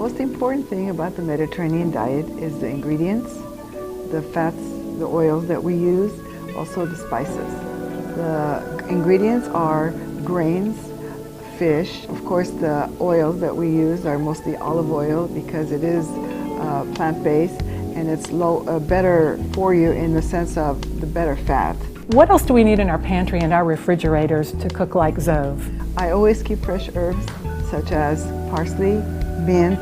most important thing about the Mediterranean diet is the ingredients, the fats, the oils that we use, also the spices. The ingredients are grains, fish. Of course, the oils that we use are mostly olive oil because it is plant-based and it's better for you in the sense of the better fat. What else do we need in our pantry and our refrigerators to cook like Zove? I always keep fresh herbs such as parsley, mint.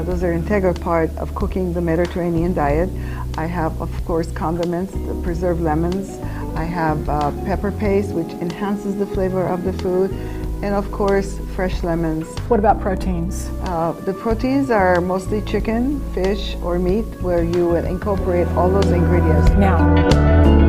Those are an integral part of cooking the Mediterranean diet. I have, of course, condiments, the preserved lemons. I have pepper paste, which enhances the flavor of the food. And of course, fresh lemons. What about proteins? The proteins are mostly chicken, fish, or meat, where you would incorporate all those ingredients. Now,